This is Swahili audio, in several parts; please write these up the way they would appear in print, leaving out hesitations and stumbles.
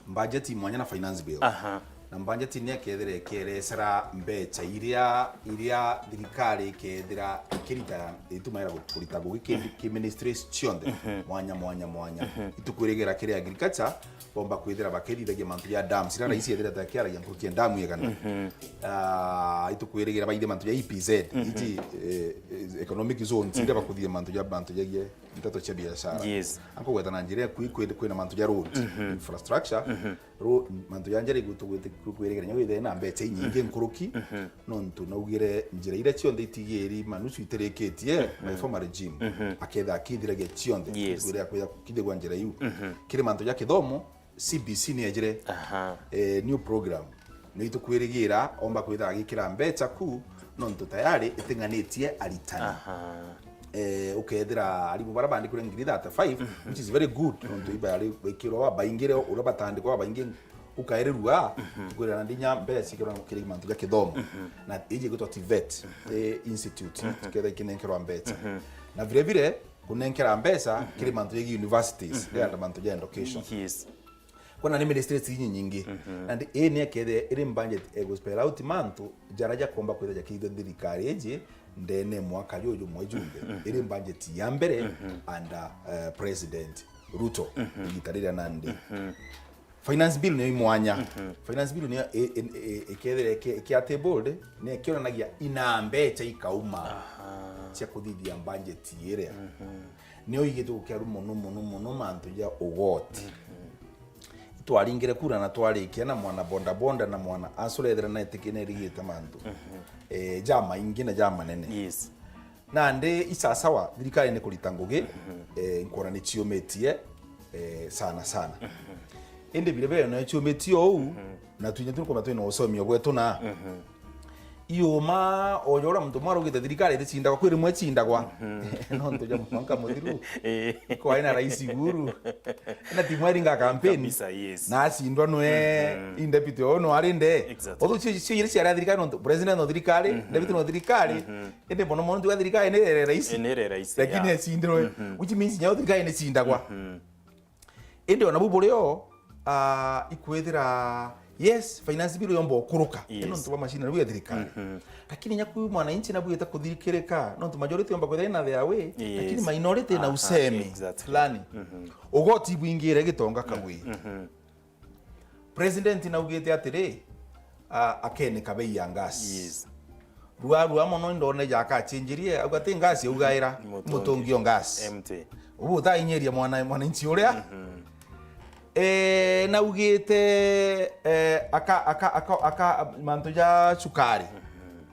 budget mwanya na finance bill na budget ni akedere keresera mbecha iria thirikari kedira ikirita itumaira guturita guki ministries chionde mwanya itukuregera kire agriculture bomba kwithira bakeriragia mantu ya dam sira raisi yethira takiara ya kukia damu yegana itukuregera baide mantu ya EPZ iti economic zone sira bakuthia mantu ya ntato cha biashara anko gweta na njira kwina mantu ya road infrastructure road mantu ya njira gutukuregera nyawe na mbecha nyingi nkuruki nontu naugire njira ire chionde itigeri manusu itereketie my former regime aketha akithiragia chionde kuria kwitha kidegwa njira yu kire mantu ya kithomo CBC ni ejire new program ni tukwirigira omba kwitha agikira mbecha ku nontu tayari itinganitie aritani ukethira ari barabandi kure ngiri 35 which is very good nontu ibari wekiro wa baingire urabatandiko wa baingi ukaererua tukwira na ndinya mbecha ikiro kire mantu ya kithomo na ije gutwa TVET institute tuketha ikinenkero mbecha na vile vile kunenkera mbecha kire mantu ya universities ya mantu ya education kuna ni ministries nyingi and ni akede iri budget egospel out mantu jaraja komba kwetha jakitho thirikari eje ndene mwaka yoyo mwejumbe iri budget ya mbere under president Ruto igitarira nande finance bill ni mwanya finance bill ni ekede kia table ni kionanagia ina mbecha ikauma cia kuthithia budget ire ni oigetu kiaru mono mantu ya ugoti twaringire kura na twarikia na mwana bonda na mwana asurethera na etikine rigita mantu jama ingine jama nene na ndi isasawa thirikari ni kurita ngugi nkora ni chiometie sana indi bile no chiometie ou na tunya tuko matwe no osomio gwetu na ioma oyora mtu maro gite thirikari tichinda kwa kwiri mwechinda kwa no ntoja mwanka muthiru kwa ina rais guru na timweringa campaign na asindwa no indepute ono arinde odo chiri cia thirikari no president no thirikari deputy no thirikari ende bono mono tu thirikari ne rais lakini asindro which means nyawo thirikari ne chinda kwa ende ona bubulio ikwethira yes finance bill yombo kuruka ino ntuba machine ruya thirikari lakini nyaku mwananchi nabuita kuthirikirika no ntu majority yomba kwetha na their way lakini minority na usemi fulani ugoti bwingire gitonga kagwi president na ugete atire akene kabei ya gas ruwa mono ndone jaka chinjirie agate gas ugaira mutongio gas empty ubu tainyeria mwananchi uria na ugite aka manto ya sukari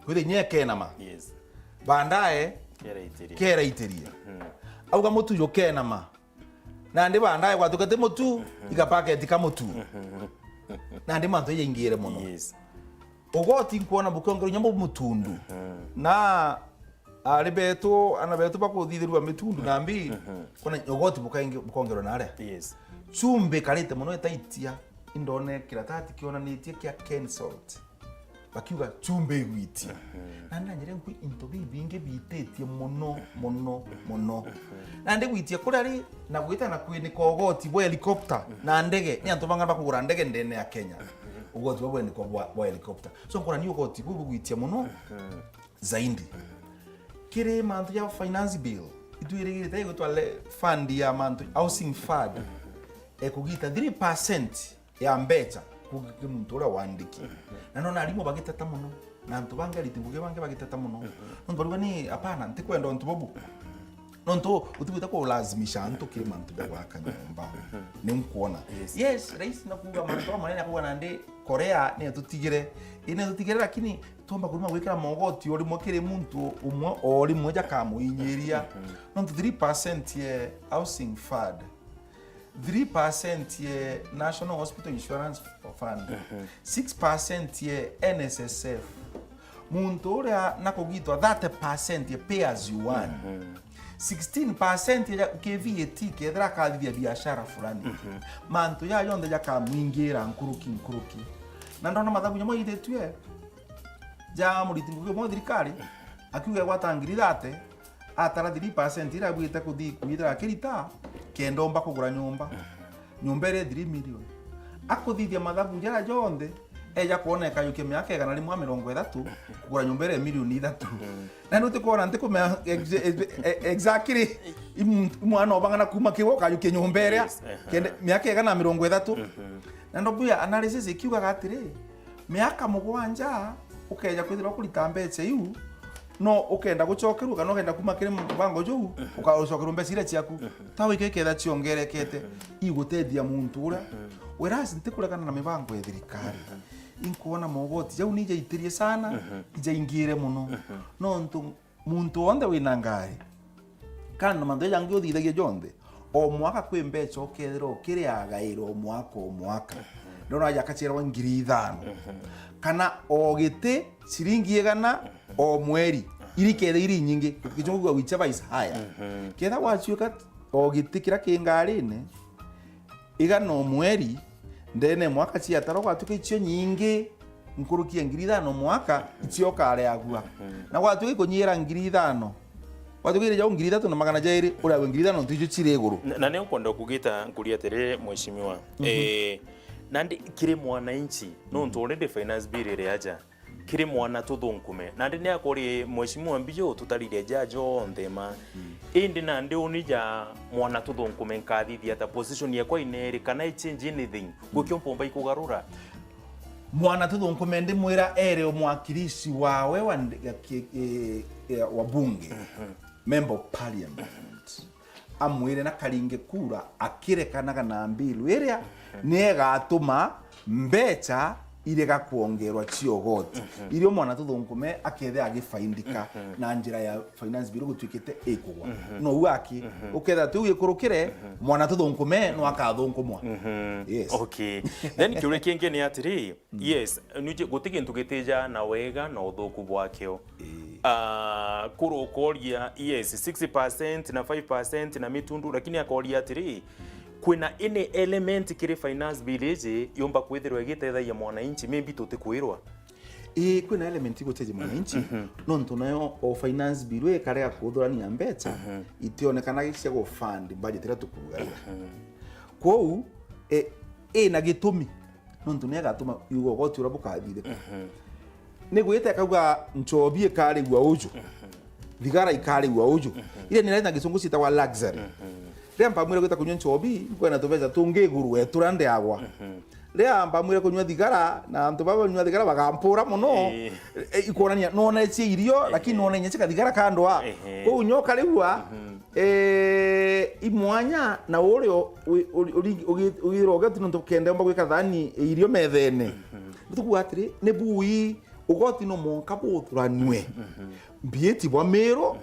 kwithe nyeke nama bandae kera iteria auga mutu yo kenama na ndi bandae gwatukate mutu ikapaketi ka mutu na ndi manto ya ingire muno ugoti nkuona bukongero nyambo mutundu na alibeto anabeto bakuthithirwa mitundu nambi kuna ugoti bukongero na ale chumbe karete muno etaitia indone kiratati kionanitie kia cancelled bakiuga chumbe igwiti nanda nyire nkwi into binge bitetie muno na ndi gwitia kurari na gwita na kwini kogoti bo helicopter na ndege ni antu bangamba kugura ndege ndene ya Kenya ugoti bo ni bo helicopter so nkora ni ugoti bo gwitia muno zaindi kire mantu ya finance bill ituiregire tayo twale fund ya mantu housing fund ekugita 3% ya mbecha kugimutura wandiki na nona alimo bagitata muno na ntu bangaliti buge bange bagitata muno ntu bari ni apana ntikwenda ntu bobu nonto utubita ko lazimisha ntu kile mantu da wakanyomba ni mkuona yes rais na kuga mantu manene kuga nande Korea ni tutigire ine tutigire lakini tomba kulima wekera mogoti oli mokere muntu umwe oli moja kamuinyeria nonto 3% ye housing fund 3% ye National Hospital Insurance Fund 6% ye NSSF muntu uria nakugitwa 30% ye pay as you earn 16% ya KVAT kedra kadhia biashara fulani mantu ya yonde jakamwingira nkuruki na ndona mathabu nyamo itetwe ja muritinguke mo thirikari akiuga gwatangirithate atara 3% ira gwita kuthi kwithira kirita kendo mba kugura nyumba ire 3 million akuthithia mathabu jara jonde eja kuoneka yuke miaka igana rimwe 30 kugura nyumba ire milioni 3 na nuti kuona ntiko exactly mwana obangana kuma kiwo kayuke nyumba ire kende miaka igana 30 na ndobuya analysis ikiuga gatire miaka 7 ukeja kwithira kurita mbeca iu no ukenda gucokerwa kana ukenda kuma kire mubango juu ukacokerwa mbeca ire ciaku tawe ikeketha ciongerekete igutethia muntu ura whereas ntikuregana na mibango ya thirikari inkuona mogoti jau nije itirie sana ijaingire muno no muntu onde wina ngari kana mando yangi uthithagia jonde o mwaka kwi mbeca ukethira kiri agairo mwaka ndona yakachirwa 5,000 kana o gite ciringi 100 o mweri iri kethe iri nyingi kichungu whichever is higher ketha wachuka o gite kira kingarine igana o mweri ndene mwaka cia taro gwatuka icio nyingi nkurukia 5,000 mwaka icio kare agua na gwatuka kunyira 5,000 watugire jau 3,200 ura 5,000 ntijo chire iguru na ne nkwenda kugita nkuria tere mweshimiwa nandi kire mwananchi no ntorende finance bill ire aja kire mwana tuthunkume nandi ne akori mweshimiwa mbijo tutarire jajo ndema indi nandi unija mwana tuthunkume nkathithia ta position yakwa inere kana change anything gukyo mpomba ikugarura mwana tuthunkume ndi mwira ere omwakirishi wawe wa bunge member of parliament amwire na karinge kura akirekanaga na mbilu iria negatuma mbeca ire gakuongerwa ciogoti irio mwana tuthunkume akethe agifaindika na njira ya finance bill gutwikite ikugwa no uaki uketha tu ikurukire mwana tuthunkume no akathunkumwa yes okay then kiure kinge ni atiri yes nuje gutike ntugiteja na wega na uthuku bwakeo kurokoria yes 60% na 5% na mitundu lakini akoria atiri kwina ine element kire finance bill ije yomba kwithirwa gitethaia mwananchi maybe tutikwirwa kwina element guteje mwananchi no ntunayo o finance bill kare akuthurania mbeca itionekana gicia go fund budget ira tukugaira kwou na gitumi no ntunia gatuma yugo goti ura bukathire nigwite kauga nchobie kare gwa uju thigara ikare gwa uju ile ni renda gisungu citagwa luxury remba mwire gwita kunywa nchobi kwena tubeza tungigurwe turande agwa remba mwire kunywa thigara na antu baba nywa thigara bagampura muno ikonania nona cie irio lakini nona nyechika thigara kandwa ko unyoka riwa imwanya na urio ugiroga tino tukende mba gwika thani irio methene tukuatiri ne bui ugoti no monka buthuranwe mbieti bwa mero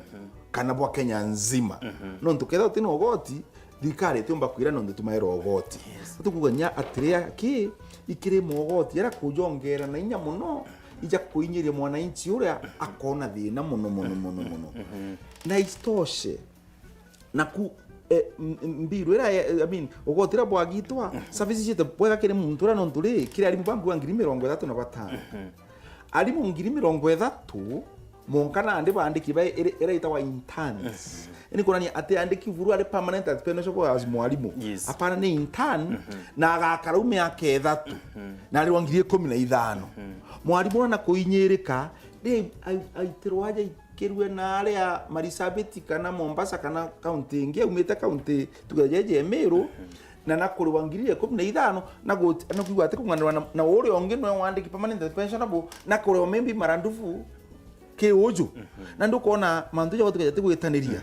kana bwa Kenya nzima no ntuketha tino ugoti thikari tumba kwira no ndutumaira ugoti tukuganya atiria ki ikire mogoti era kujongera na inya muno ija kuinyiria mwananchi uria akona thina muno na istoshe na ku mbiru era ugotira bwagitwa service jete bwega kire muntu ura no nturi kire ari mubangu wa 35 ari mu 30 monkana ande bandiki ba era itawa interns ni kunani ate andiki vuru ari permanent attention kwa as mwalimu apana ni intern na agakara umiaka 3 na ari wangirie 15 mwalimu na kuinyereka de aitirwaje kirwe na aria marisabeti kana Mombasa kana county inge umeta county tugajeje Meru na nakuri wangirie 15 na kuigwa ate kungana na uri onge no wandiki permanent pensionable nakuri omembi marandufu ke ojo na ndukona mantu jago tukajate gwetaniria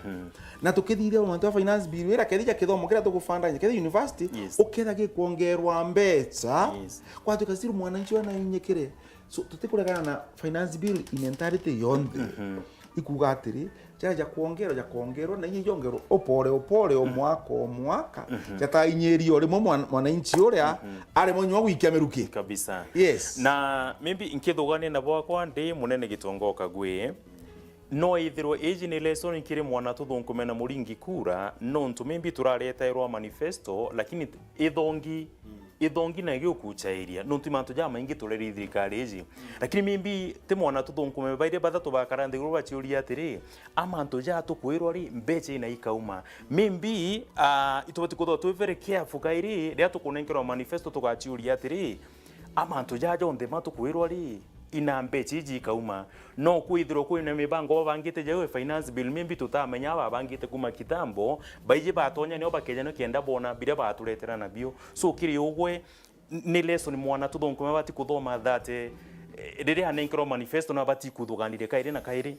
na tukithire mantu finance bill era kedija kithomo kira tukufanda kedija university uketha gikuongerwa mbeca kwa tukasiru mwananchi wana inyekere so tutikuregana na finance bill in entirety yonde ikugatiri jaja kuongerwa na inyongerwa opore o mwaka jata inyerio rimwe mwananchi uria ari monywa gwikia meruki kabisa yes na maybe inkithugane na bwakwa ndi munene gitongoka gwi no ithirwo age ni lesson kire mwana tuthunkume na muringi kura no ntu maybe turareta irwa manifesto lakini ithongi ithongi na gyo kuchairia no timanto ja maingi tureri thirikari iji lakini mimbi te mwana tuthunkume baire bathatu bakarande guru bachiuria atiri amanto ja tukwirwa ri mbeche ina ikauma mimbi itubati kutho tu very careful kairi ria tukunenkerwa manifesto tugachiuria atiri amanto ja jonde matukwirwa ri ina mbeche iji ikauma no kwithiro kwina mibango bangite jewe finance bill mimbi tutamenya babangite kuma kitambo baije batonya nio bakejano kienda bona bire baturetera nabio so kiri ugwe ni lesson mwana tuthonkume bati kuthoma that riri hanenkero manifesto na bati kuthuganire kairi na kairi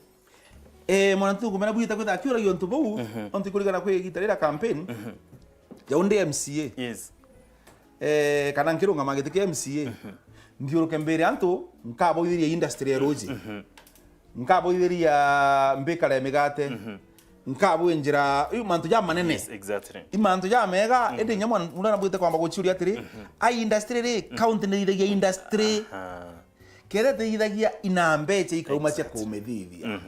mwana tuthunkume na bwita kwitha kiura yontu bau onti kurigana kwigitarira campaign ya unde MCA yes kana nkirunga magite ke MCA ndiuruke mbere antu nkaboithiria industry ya roji nkaboithiria mbikara migate nkabwenjira mantu ja manene yes exactly imantu ja mega ende nyamwa ndana bwite kwamba guchiuria atiri ai industry ri county ni ithagia industry kere te ithagia ina mbeche ikauma cia kumethithia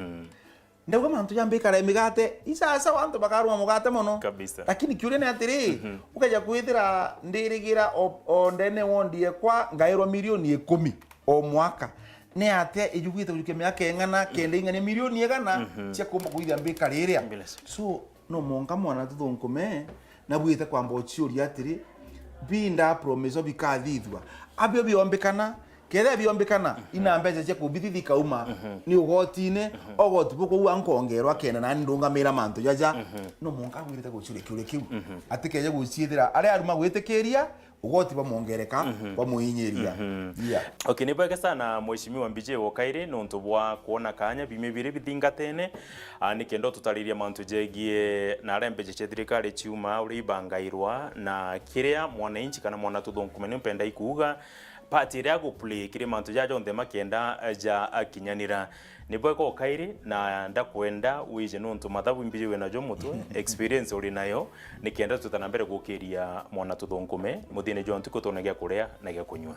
ndauga mantu ja mbikara migate isasa wantu bakaruma mugate muno kabisa lakini kiuria ni atiri ukaja kwithira ndirigira o ndene wondie kwa ngairwa milioni 10 o mwaka ne ate ijugite ujuke miaka engana kende ingane milioni egana cia kumba kuithia mbikara iria so no monga mwana tuthunkume na bwite kwamba ochiuria atiri binda promise bikathithwa abio biombekana kere biombekana ina mbeca cia kubithithi kauma ni ugotine ogoti buko wankongerwa kena na ndungamira mantu jaja no monka gwirite gucure kiure kiu atikeje guciithira ari aruma gwitikiria ugoti bamongereka bamuinyiria okay ni bwega sana mheshimiwa Mbije Wokaire nonto bwa kuona kanya bimebire bithingatene ni kendo tutariria mantu jegie na rembeje cia thirikari ciuma uri bangairwa na kiria mwananchi kana mwana tuthunkume ni mpenda ikuga party ria go play kire mantu ja jonde makenda ja akinyanira ni bwega Wokaire na ndakwenda wije nonto mathabu Mbije wena jo mutwe experience uri nayo ni kenda tutana mbere gukiria mwana tuthunkume muthine jontu kutonagia kuria na gya kunywa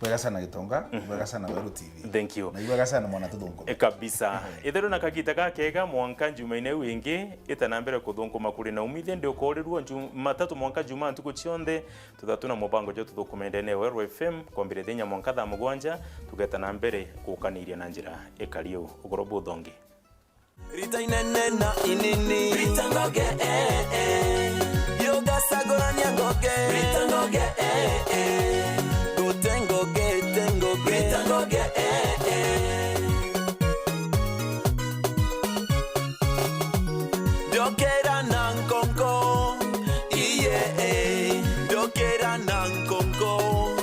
Bwega sana Gitonga, bwega sana Weru TV. Thank you. Na bwega sana mwana tuthunkume. Kabisa. Ithero na kagita gakega mwanka Jumaine wingi itanambere kuthunguma kuri na umithia ndio korirwo matatu mwanka Juma ntuko chionde tuthatuna mubango jo tuthukumende ne Weru FM kwambire thinya mwanka tha mugwanja tugeta na mbere kukaniria na njira ekario ugorobo thongi. Rita inene na inini Rita ngoge Yoga sagorania ngoge Rita ngoge Dokera nankonko, iye, dokera nankonko.